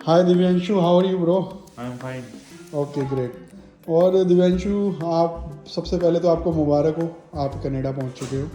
Hi Divyanshu, how are you bro? I am fine. Okay great. और दिव्यांशु, आप सबसे पहले तो आपको मुबारक हो, आप कनाडा पहुंच चुके हो।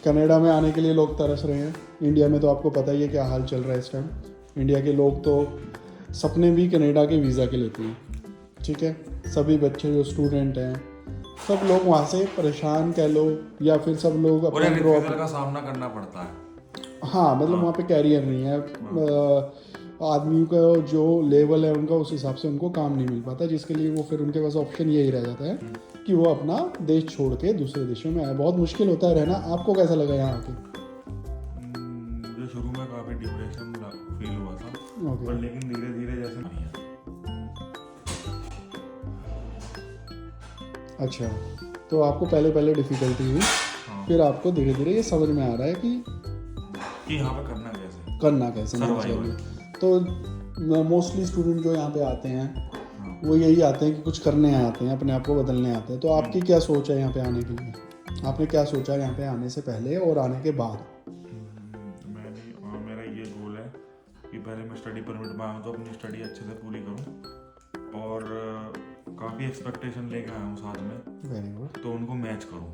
कनाडा में आने के लिए लोग तरस रहे हैं। इंडिया में तो आपको पता ही है क्या हाल चल रहा है इस टाइम। इंडिया के लोग तो सपने भी कनाडा के वीज़ा के लेते हैं। ठीक है, सभी बच्चे जो स्टूडेंट हैं सब लोग वहाँ से परेशान कह लो, या फिर सब लोग अपना ग्रो रिफ्यूजल का सामना करना पड़ता है। हाँ, मतलब वहाँ पे कैरियर नहीं है। आदमी का जो लेवल है उनका, उस हिसाब से उनको काम नहीं मिल पाता, जिसके लिए वो फिर उनके पास ऑप्शन यही रह जाता है कि वो अपना देश छोड़ के दूसरे देशों में आए। बहुत मुश्किल होता है रहना। आपको कैसा लगा यहाँ आके? मुझे शुरू में काफ़ी डिप्रेशन फील हुआ था। ओके। पर लेकिन धीरे धीरे जैसे नहीं है। अच्छा, तो आपको पहले पहले डिफ़िकल्टी हुई, हाँ। फिर आपको धीरे धीरे ये समझ में आ रहा है कि यहाँ पे करना कैसे नहीं Survival। चाहिए। तो मोस्टली स्टूडेंट जो यहाँ पे आते हैं हाँ। वो यही आते हैं कि कुछ करने आते हैं, अपने आप को बदलने आते हैं। तो आपकी क्या सोच है यहाँ पे आने के लिए? आपने क्या सोचा यहाँ पे आने से पहले और आने के बाद? मेरा ये गोल है कि पहले मैं स्टडी परमिट में आऊँ तो अपनी स्टडी अच्छे से पूरी करूँ और काफ़ी एक्सपेक्टेशन लेके आया हूँ साथ में। Very good. तो उनको मैच करूँ।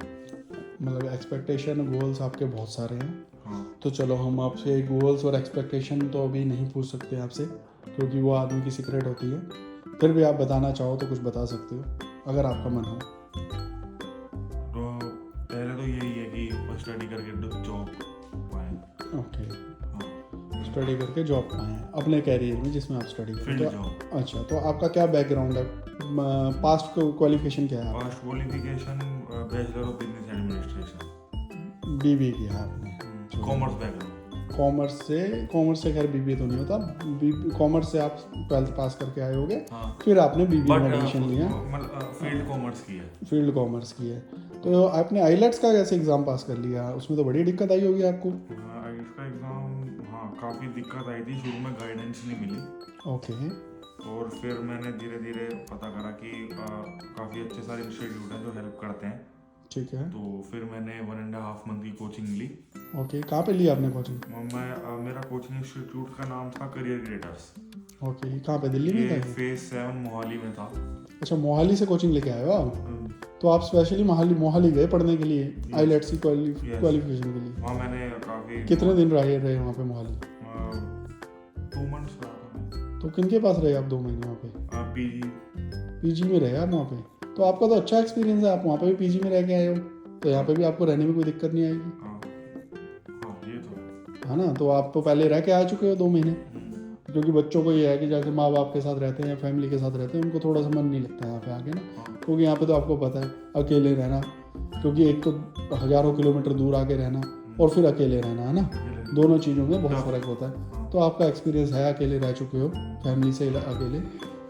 मतलब एक्सपेक्टेशन गोल्स आपके बहुत सारे हैं। हाँ। तो चलो, हम आपसे गोल्स और एक्सपेक्टेशन तो अभी नहीं पूछ सकते आपसे, क्योंकि वो आदमी की सीक्रेट होती है। फिर भी आप बताना चाहो तो कुछ बता सकते हो अगर आपका मन हो। तो पहले तो यही है कि स्टडी करके जॉब पाएँ। ओके, हाँ। स्टडी करके जॉब पाएँ अपने कैरियर में जिसमें आप स्टडी फील्ड करें। जॉब। अच्छा, तो आपका क्या बैकग्राउंड है? पास्ट क्वालिफिकेशन क्या है? Past qualification bachelor of business administration. BB किया है आपने? Commerce background. कॉमर्स से खैर बीबी तो नहीं होता। कॉमर्स से आप 12th पास करके आए होगे। हाँ। फिर आपने बीबी में एडमिशन लिया। मतलब फील्ड कॉमर्स की है। फील्ड कॉमर्स की है। तो आपने आईलेट्स का कैसे एग्ज़ाम पास कर लिया? उसमें तो बड़ी दिक्कत आई होगी आपको। इसका एग्ज़ाम, हाँ, काफ़ी दिक्कत आई थी। शुरू में गाइडेंस नहीं मिली। ओके। और फिर मैंने धीरे धीरे पता करा कि काफ़ी अच्छे सारे इंस्टीट्यूट हैं जो हेल्प करते हैं। ठीक है। तो फिर मैंने 1.5 मंथ की कोचिंग ली। ओके, कहाँ पे लिया आपने कोचिंग? मेरा कोचिंग इंस्टीट्यूट का नाम था करियर क्रिएटर्स। ओके, कहाँ पे, दिल्ली में ये था? फेज 7 मोहाली में था। अच्छा, मोहाली से कोचिंग लेके आए हो आप? तो आप स्पेशली मोहाली गए पढ़ने के लिए आईलेट्स की क्वालिफिकेशन के लिए? वहाँ मैंने काफ़ी। कितने दिन रहे वहाँ पे मोहाली? 2 मंथ्स रहा था मैं। तो किन के पास रहे आप 2 महीने वहाँ पे? पीजी में रहे आप वहाँ पे? तो आपका तो अच्छा एक्सपीरियंस है, आप वहाँ पे भी पीजी में रह के आए हो, तो यहाँ पे भी आपको रहने में कोई दिक्कत नहीं आएगी। हाँ, ये तो है ना? तो आप तो पहले रह के आ चुके हो 2 महीने। क्योंकि बच्चों को ये है कि जैसे माँ बाप के साथ रहते हैं या फैमिली के साथ रहते हैं, उनको थोड़ा सा मन नहीं लगता है यहाँ पे आके ना। क्योंकि यहाँ पे तो आपको पता है अकेले रहना, क्योंकि एक तो हज़ारों किलोमीटर दूर आके रहना और फिर अकेले रहना, है ना, दोनों चीज़ों में बहुत फ़र्क होता है। तो आपका एक्सपीरियंस है, अकेले रह चुके हो फैमिली से अकेले,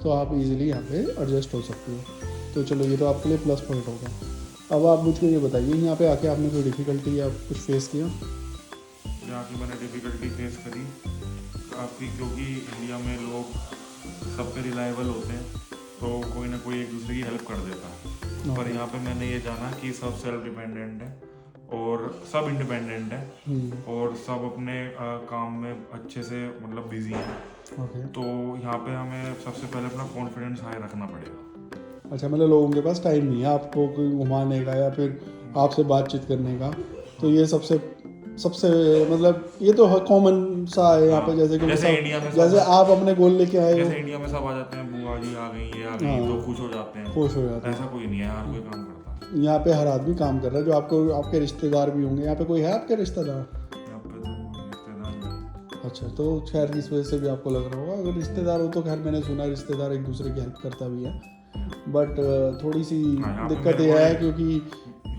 तो आप इजीली यहाँ पे एडजस्ट हो सकते हो। तो चलो, ये तो आपके लिए प्लस पॉइंट होगा। अब आप मुझको ये बताइए, यहाँ पे आके आपने कोई डिफ़िकल्टी या कुछ फेस किया? यहाँ की मैंने डिफ़िकल्टी फेस करी काफ़ी, क्योंकि इंडिया में लोग सब पे रिलायबल होते हैं, तो कोई ना कोई एक दूसरे की हेल्प कर देता है। पर यहाँ पे मैंने ये जाना कि सब सेल्फ डिपेंडेंट है और सब इंडिपेंडेंट है और सब अपने काम में अच्छे से मतलब बिजी हैं। ओके। तो यहाँ पे हमें सबसे पहले अपना कॉन्फिडेंस हाई रखना पड़ेगा। अच्छा, मतलब लोगों के पास टाइम नहीं है आपको कोई घुमाने का या फिर आपसे बातचीत करने का। तो ये सबसे मतलब ये तो कॉमन सा है यहाँ पे। जैसे कि इंडिया में जैसे आप अपने गोल लेके आए हो, जैसे इंडिया में सब आ जाते हैं, बुआ जी आ गई, ये आ गई, तो खुश हो जाते हैं। खुश हो जाते हैं। ऐसा कोई नहीं है, हर कोई काम करता है। यहाँ पे हर आदमी काम कर रहा है, जो आपको आपके रिश्तेदार भी होंगे। यहाँ पे कोई है आपके रिश्तेदार? यहाँ पे तो रिश्तेदार नहीं। अच्छा, तो खैर इस वजह से भी आपको लग रहा होगा। अगर रिश्तेदार हो तो खैर मैंने सुना रिश्तेदार एक दूसरे की हेल्प करता भी है, बट थोड़ी सी दिक्कत ये है क्योंकि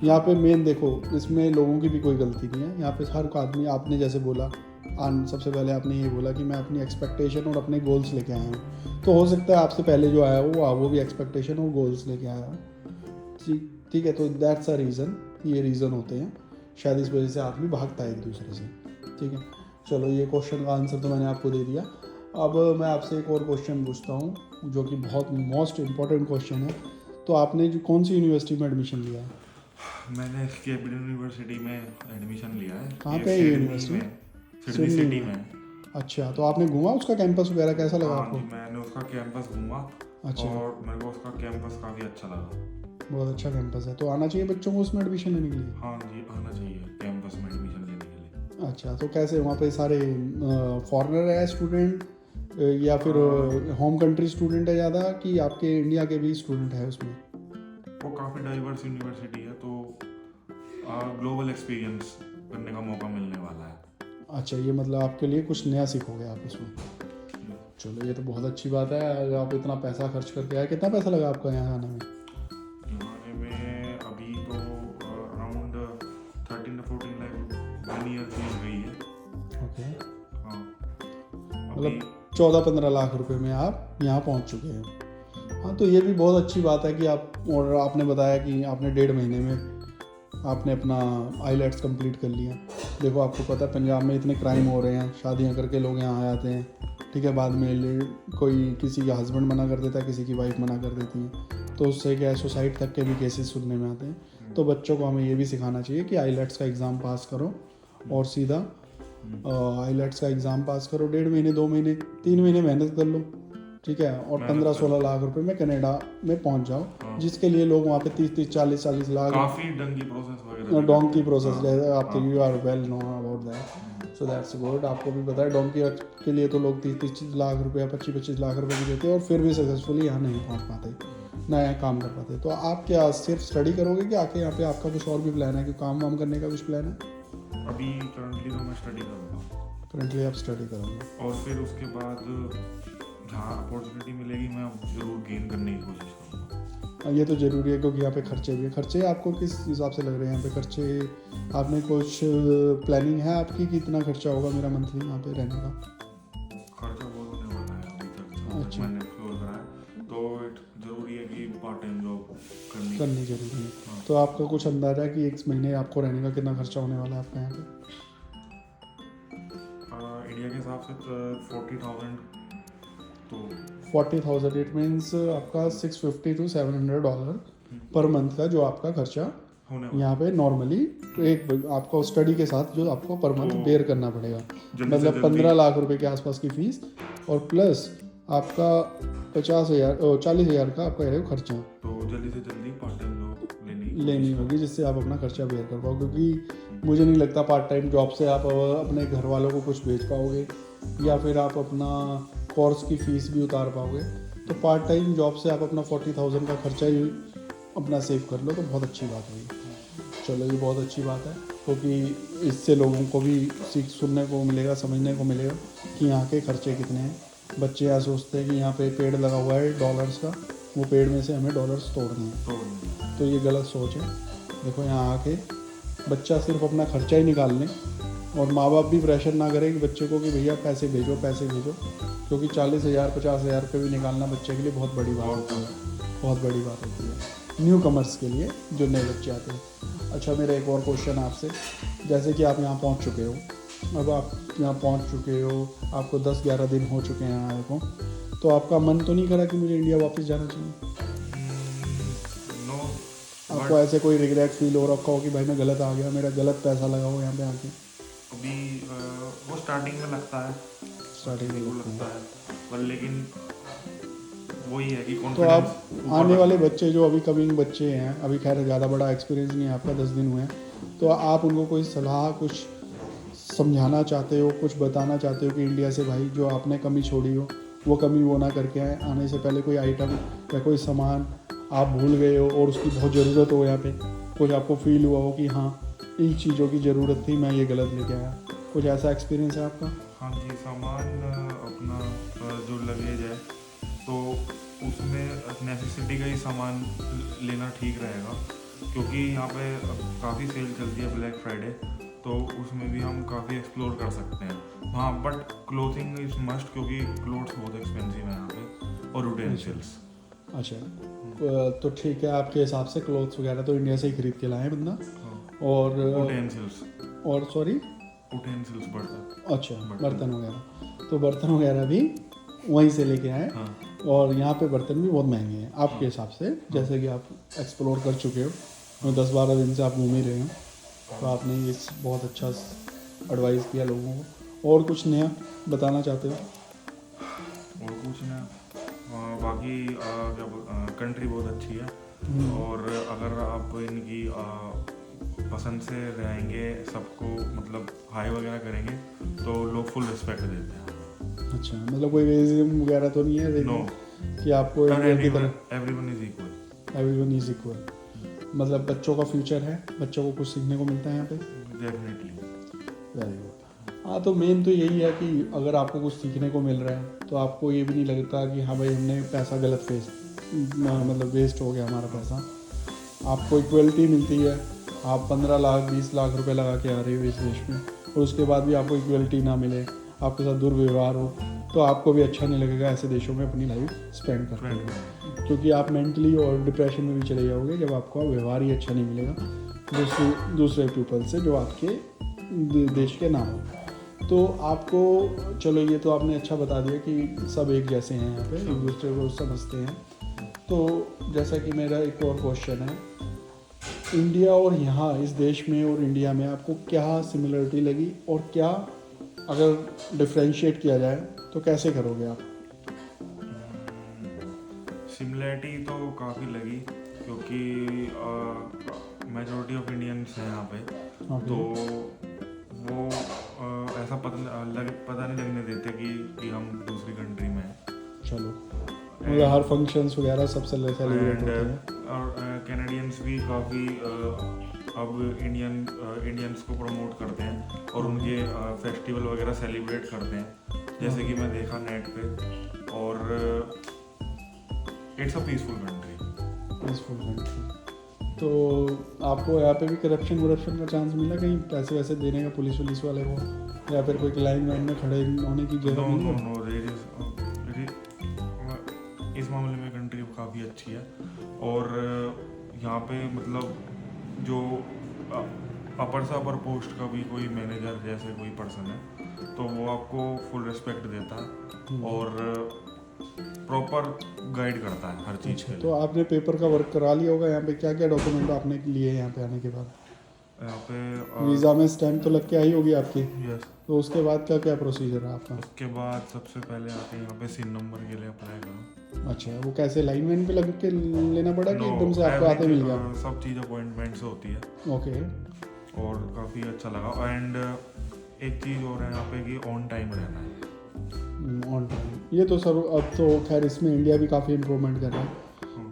यहाँ पे मेन देखो, इसमें लोगों की भी कोई गलती नहीं है। यहाँ पे हर आदमी, आपने जैसे बोला सबसे पहले आपने ये बोला कि मैं अपनी एक्सपेक्टेशन और अपने गोल्स लेके आया हूँ। तो हो सकता है आपसे पहले जो आया हो वो भी एक्सपेक्टेशन और गोल्स लेके आया हो। ठीक है, तो दैट्स अ रीज़न, ये रीज़न होते हैं शायद, इस वजह से आदमी भागता है एक दूसरे से। ठीक है, चलो, ये क्वेश्चन का आंसर तो मैंने आपको दे दिया। अब मैं आपसे एक और क्वेश्चन पूछता हूँ जो कि बहुत मोस्ट इम्पॉर्टेंट क्वेश्चन है। तो आपने जो कौन सी यूनिवर्सिटी में एडमिशन लिया है? मैंने कैपिटल यूनिवर्सिटी में एडमिशन लिया है। कहाँ पे है यूनिवर्सिटी? सिडनी सिटी में। अच्छा, तो आपने घूमा उसका कैंपस वगैरह, कैसा लगा हाँ आपको? जी, मैंने उसका कैंपस घूमा अच्छा, और मेरे को उसका कैंपस काफ़ी अच्छा लगा। बहुत अच्छा कैंपस है, तो आना चाहिए बच्चों को उसमें एडमिशन लेने के लिए। हाँ जी, आना चाहिए कैंपस में एडमिशन लेने के लिए। अच्छा, तो कैसे वहाँ पे सारे फॉरेनर है स्टूडेंट, या फिर होम कंट्री स्टूडेंट है ज़्यादा, कि आपके इंडिया के भी स्टूडेंट है उसमें? वो काफ़ी डाइवर्स यूनिवर्सिटी है, तो ग्लोबल एक्सपीरियंस करने का मौका मिलने वाला है। अच्छा, ये मतलब आपके लिए कुछ नया सीखोगे आप उसमें। चलो, ये तो बहुत अच्छी बात है। अगर आप इतना पैसा खर्च करके आए, कितना पैसा लगा आपका यहाँ आने में? यहाँ आने में अभी तो around 13 to 14 lakh 1 year fees गई है। ओके, हाँ, मतलब अभी 14-15 लाख रुपए में आप यहाँ पहुँच चुके हैं। हाँ, तो ये भी बहुत अच्छी बात है कि आप, और आपने बताया कि आपने 1.5 महीने में आपने अपना आईलेट्स कंप्लीट कर लिया। देखो, आपको पता है पंजाब में इतने क्राइम हो रहे हैं, शादियाँ करके लोग यहाँ आ जाते हैं, ठीक है, बाद में कोई किसी का हस्बैंड मना कर देता है, किसी की वाइफ मना कर देती है, तो उससे क्या है, सुसाइड तक के भी केसेस सुनने में आते हैं। तो बच्चों को हमें ये भी सिखाना चाहिए कि आईलेट्स का एग्ज़ाम पास करो और सीधा आईलेट्स का एग्ज़ाम पास करो, 1.5 महीने, 2 महीने, 3 महीने मेहनत कर लो, ठीक है, और 15-16 लाख रुपए में कनाडा में पहुंच जाओ। हाँ। जिसके लिए लोग वहाँ पे 30-30, 40-40 लाख काफ़ी डंगी प्रोसेस वगैरह डोंकी प्रोसेस, जैसे आप you are well know about that, so that's good. आपको भी पता है डोंकी के लिए तो लोग 30-30 लाख रुपया, 25-25 लाख रुपए भी देते हैं, और फिर भी सक्सेसफुली यहाँ नहीं पहुँच पाते, ना यहाँ काम कर पाते। तो आप क्या सिर्फ स्टडी करोगे कि आके यहाँ पे आपका कुछ और भी प्लान है, कि काम वाम करने का कुछ प्लान है? अभी करंटली तो मैं स्टडी करूँगा, करंटली आप स्टडी करोगे, और फिर उसके बाद जहाँ अपॉर्चुनिटी मिलेगी मैं ज़रूर गेन करने की कोशिश करूँगा। ये तो ज़रूरी है, क्योंकि यहाँ पे खर्चे भी हैं। खर्चे आपको किस हिसाब से लग रहे हैं यहाँ पे खर्चे? आपने कुछ प्लानिंग है आपकी कि इतना खर्चा होगा मेरा मंथली यहाँ पे रहने का? खर्चा बहुत होने वाला है अभी तक जो अच्छा। मैंने एक्सप्लोर करा है, तो ज़रूरी है कि पार्ट टाइम जॉब करनी जरूरी है। हाँ। तो आपका कुछ अंदाजा है कि एक महीने आपको रहने का कितना खर्चा होने वाला है आपका यहाँ पे? इंडिया के हिसाब से 40,000, तो 40,000, इट मीन्स आपका $650 to $700 पर मंथ का जो आपका खर्चा होने यहाँ पे नॉर्मली एक आपको स्टडी के साथ जो आपको पर मंथ तो बेयर करना पड़ेगा, जल्दी से मतलब जल्दी 15 लाख रुपए के आसपास की फीस, और प्लस आपका 40,000 का आपका रहेगा खर्चा तो जल्दी से जल्दी पार्ट टाइम जॉब लेनी होगी, जिससे आप अपना खर्चा बेयर कर पाओ। क्योंकि मुझे नहीं लगता पार्ट टाइम जॉब से आप अपने घर वालों को कुछ भेज पाओगे, या फिर आप अपना कोर्स की फ़ीस भी उतार पाओगे। तो पार्ट टाइम जॉब से आप अपना 40,000 का खर्चा ही अपना सेव कर लो, तो बहुत अच्छी बात होगी। चलो, ये बहुत अच्छी बात है, क्योंकि इससे लोगों को भी सीख सुनने को मिलेगा, समझने को मिलेगा कि यहाँ के खर्चे कितने हैं। बच्चे यहाँ सोचते हैं कि यहाँ पे पेड़ लगा हुआ है डॉलर्स का, वो पेड़ में से हमें डॉलर्स तोड़ने हैं, तो ये गलत सोच है। देखो, यहाँ आके बच्चा सिर्फ अपना खर्चा ही निकाल लें, और माँ बाप भी प्रेशर ना करें कि बच्चे को कि भैया पैसे भेजो पैसे भेजो, क्योंकि 40,000 50,000 रुपये भी निकालना बच्चे के लिए बहुत बड़ी बात होती है, बहुत बड़ी बात होती है न्यू कमर्स के लिए, जो नए बच्चे आते हैं। अच्छा, मेरा एक और क्वेश्चन है आपसे, जैसे कि आप यहाँ पहुँच चुके हो, अब आप यहाँ पहुँच चुके हो, आपको 10-11 दिन हो चुके हैं यहाँ आए को, तो आपका मन तो नहीं करा कि मुझे इंडिया वापस जाना चाहिए? नो, आपको ऐसे कोई रिग्रेट फील हो रखा हो कि भाई मैं गलत आ गया, मेरा गलत पैसा लगा हो यहाँ पे आके? अभी वो स्टार्टिंग में लगता है, स्टार्टिंग में वो लगता है, पर लेकिन वही है कि तो आप आने वाले बच्चे जो अभी कमिंग बच्चे हैं, अभी खैर ज़्यादा बड़ा एक्सपीरियंस नहीं है आपका, 10 दिन हुए हैं, तो आप उनको कोई सलाह, कुछ समझाना चाहते हो, कुछ बताना चाहते हो कि इंडिया से भाई जो आपने कमी छोड़ी हो वो कमी वो ना करके आए? आने से पहले कोई आइटम या कोई सामान आप भूल गए हो और उसकी बहुत ज़रूरत हो यहाँ पे, कुछ आपको फील हुआ हो कि हाँ इन चीज़ों की ज़रूरत थी, मैं ये गलत लेके आया, कुछ ऐसा एक्सपीरियंस है आपका? हाँ जी, सामान अपना जो लगेज है तो उसमें नेसेसिटी का ही सामान लेना ठीक रहेगा, क्योंकि यहाँ पे काफ़ी सेल चलती है ब्लैक फ्राइडे, तो उसमें भी हम काफ़ी एक्सप्लोर कर सकते हैं। हाँ, बट क्लोथिंग इज मस्ट, क्योंकि क्लोथ्स बहुत एक्सपेंसिव है यहाँ पे, और यूटेंसिल्स। अच्छा, तो ठीक है, आपके हिसाब से क्लोथ्स वगैरह तो इंडिया से ही खरीद के लाए बंदा, और यूटेंसिल्स, और सॉरी यूटेंसिल्स बर्तन, अच्छा बर्तन वगैरह, तो बर्तन वगैरह भी वहीं से लेके आए। हाँ। और यहाँ पे बर्तन भी बहुत महंगे हैं आपके हिसाब से, जैसे कि आप एक्सप्लोर कर चुके हो, 10-12 दिन से आप घूम ही रहे हो, तो आपने ये बहुत अच्छा एडवाइस किया लोगों को। और कुछ नया बताना चाहते हो? और कुछ ना, बाकी कंट्री बहुत अच्छी है, और अगर आप इनकी पसंद से रहेंगे, सबको मतलब हाई वगैरह करेंगे तो लोग फुल रिस्पेक्ट देते हैं। अच्छा, मतलब कोई रेसिज्म वगैरह तो नहीं है नो, कि आपको इंडिया की तरह? Everyone is equal. Everyone is equal, मतलब बच्चों का फ्यूचर है, बच्चों को कुछ सीखने को मिलता है यहाँ पे। डेफिनेटली। Very good. हाँ, तो मेन तो यही है कि अगर आपको कुछ सीखने को मिल रहा है तो आपको ये भी नहीं लगता कि हाँ भाई हमने पैसा गलत मतलब वेस्ट हो गया हमारा पैसा। आपको इक्वलिटी मिलती है, आप 15 लाख 20 लाख रुपए लगा के आ रहे हो इस देश में, और उसके बाद भी आपको इक्वलिटी ना मिले, आपके साथ दुर्व्यवहार हो, तो आपको भी अच्छा नहीं लगेगा ऐसे देशों में अपनी लाइफ स्पेंड करते हुए, क्योंकि आप मेंटली और डिप्रेशन में भी चले जाओगे जब आपका व्यवहार ही अच्छा नहीं मिलेगा दूसरे पीपल से जो आपके देश के ना हो। तो आपको, चलो ये तो आपने अच्छा बता दिया कि सब एक जैसे हैं यहाँ पे, एक दूसरे को समझते हैं। तो जैसा कि मेरा एक और क्वेश्चन है, इंडिया और यहाँ इस देश में और इंडिया में आपको क्या सिमिलरिटी लगी, और क्या अगर डिफ्रेंशिएट किया जाए तो कैसे करोगे आप? सिमिलरिटी तो काफ़ी लगी, क्योंकि मेजॉरिटी ऑफ इंडियंस हैं यहाँ पे, तो वो ऐसा पता नहीं लगने देते कि हम दूसरी कंट्री में हैं। चलो, मतलब हर फंक्शंस वगैरह सब सेलिब्रेट होते हैं। और कैनेडियंस भी काफ़ी अब इंडियंस को प्रमोट करते हैं और उनके फेस्टिवल वगैरह सेलिब्रेट करते हैं, जैसे कि मैं देखा नेट पे। और इट्स अ पीसफुल कंट्री। तो आपको यहाँ पे भी करप्शन का चांस मिला कहीं, पैसे वैसे देने का पुलिस वाले को, या फिर कोई लाइन में खड़े होने की जगह मिली? नो, इस मामले में कंट्री काफ़ी अच्छी है, और यहाँ पे मतलब जो अपर से अपर पोस्ट का भी कोई मैनेजर जैसे कोई पर्सन है तो वो आपको फुल रिस्पेक्ट देता है और प्रॉपर गाइड करता है हर चीज़ के लिए। तो आपने पेपर का वर्क करा लिया होगा यहाँ पे, क्या क्या डॉक्यूमेंट आपने लिए यहाँ पे आने के बाद? यहाँ पे वीज़ा में स्टैम्प तो लग के आई होगी आपकी? यस। तो उसके बाद क्या क्या प्रोसीजर है आपका? उसके बाद सबसे पहले आके यहाँ पे सिन नंबर के लिए अप्लाई करो। अच्छा, वो कैसे लाइन पे लग के लेना पड़ा कि No, एकदम से आपको आते मिल गया? सब चीज़ अपॉइंटमेंट से होती है। ओके। और काफ़ी अच्छा लगा। एंड एक चीज़ और है यहाँ पे कि ऑन टाइम रहना है। ऑन टाइम, ये तो सर अब तो खैर इसमें इंडिया भी काफ़ी इम्प्रूवमेंट कर रहा है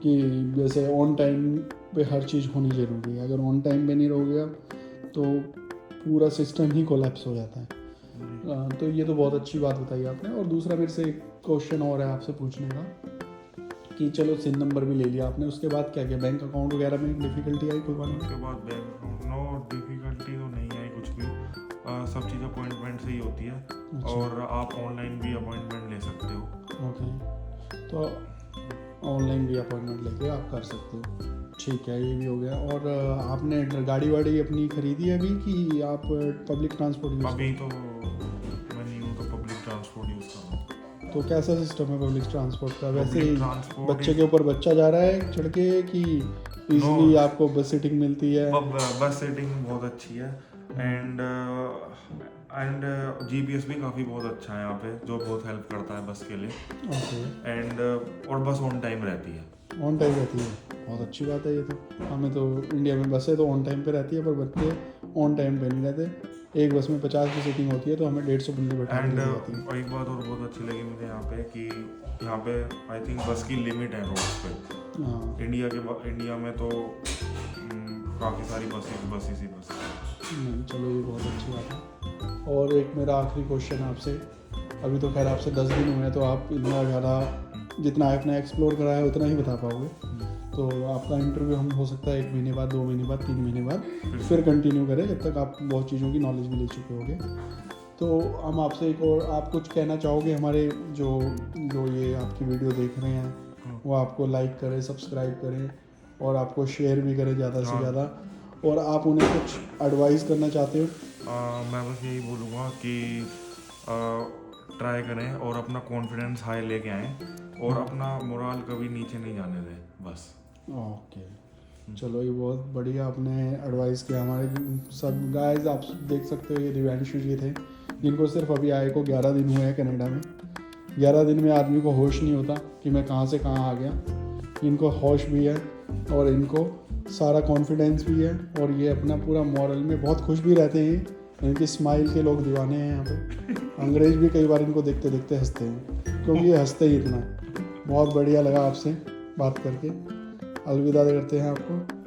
कि जैसे ऑन टाइम पे हर चीज़ होनी ज़रूरी है। अगर ऑन टाइम पे नहीं रहोगे तो पूरा सिस्टम ही कोलैप्स हो जाता है। तो ये तो बहुत अच्छी बात बताई आपने। और दूसरा मेरे से एक क्वेश्चन और है आपसे पूछने का कि चलो सिन नंबर भी ले लिया आपने, उसके बाद क्या किया? बैंक अकाउंट वगैरह में डिफ़िकल्टी आई खुलवाने में? उसके बाद बैंक अकाउंट, नो डिफ़िकल्टी तो नहीं आई कुछ भी। सब चीज़ अपॉइंटमेंट से ही होती है। अच्छा। और आप ऑनलाइन भी अपॉइंटमेंट ले सकते हो। ओके, तो ऑनलाइन भी अपॉइंटमेंट लेके आप कर सकते हो। ठीक है, ये भी हो गया। और आपने गाड़ी वाड़ी अपनी खरीदी है अभी कि आप पब्लिक ट्रांसपोर्ट यूज़? अभी तो मैं नहीं हूँ तो पब्लिक ट्रांसपोर्ट यूज़ कर रहा हूँ। तो कैसा सिस्टम है पब्लिक ट्रांसपोर्ट का? वैसे ही ट्रांसपोर्ट बच्चे के ऊपर बच्चा जा रहा है चढ़ के कि इजीली आपको बस सीटिंग मिलती है? बस सीटिंग बहुत अच्छी है। एंड जीपीएस भी काफ़ी बहुत अच्छा है यहाँ पे, जो बहुत हेल्प करता है बस के लिए। ओके। एंड और बस ऑन टाइम रहती है। ऑन टाइम रहती है, बहुत अच्छी बात है ये तो। हमें तो इंडिया में बसें तो ऑन टाइम पे रहती है पर बच्चे ऑन टाइम पे नहीं रहते। एक बस में 50 की सीटिंग होती है तो हमें 150 बंदे बैठा दी जाती है। एक बात और बहुत अच्छी लगी मुझे यहाँ पे कि यहाँ पे आई थिंक बस की लिमिट है रोड्स पे। हाँ, इंडिया में तो काफ़ी सारी बसेस ही नहीं चलो ये बहुत अच्छी बात है। और एक मेरा आखिरी क्वेश्चन आपसे, अभी तो खैर आपसे 10 दिन हुए हैं तो आप इतना ज़्यादा जितना आपने एक्सप्लोर करा है उतना ही बता पाओगे। तो आपका इंटरव्यू हम हो सकता है 1 महीने बाद, 2 महीने बाद, 3 महीने बाद फिर कंटिन्यू करें, जब तक आप बहुत चीज़ों की नॉलेज भी ले चुके होंगे। तो हम आपसे एक और, आप कुछ कहना चाहोगे हमारे जो ये आपकी वीडियो देख रहे हैं वो आपको लाइक करें, सब्सक्राइब करें और आपको शेयर भी करें ज़्यादा से ज़्यादा, और आप उन्हें कुछ एडवाइस करना चाहते हो? मैं बस यही बोलूँगा कि ट्राई करें और अपना कॉन्फिडेंस हाई लेके आएँ और अपना मोरल कभी नीचे नहीं जाने दें बस। ओके, चलो ये बहुत बढ़िया आपने एडवाइस किया हमारे सब गाइस। आप देख सकते हो ये दिव्यांशु जी थे जिनको सिर्फ अभी आए को 11 दिन हुए हैं कनाडा में। 11 दिन में आदमी को होश नहीं होता कि मैं कहाँ से कहाँ आ गया। इनको होश भी है और इनको सारा कॉन्फिडेंस भी है और ये अपना पूरा मॉरल में बहुत खुश भी रहते हैं। इनकी स्माइल के लोग दीवाने हैं यहाँ पे। अंग्रेज भी कई बार इनको देखते देखते हंसते हैं क्योंकि ये हंसते ही इतना। बहुत बढ़िया लगा आपसे बात करके। अलविदा करते हैं आपको।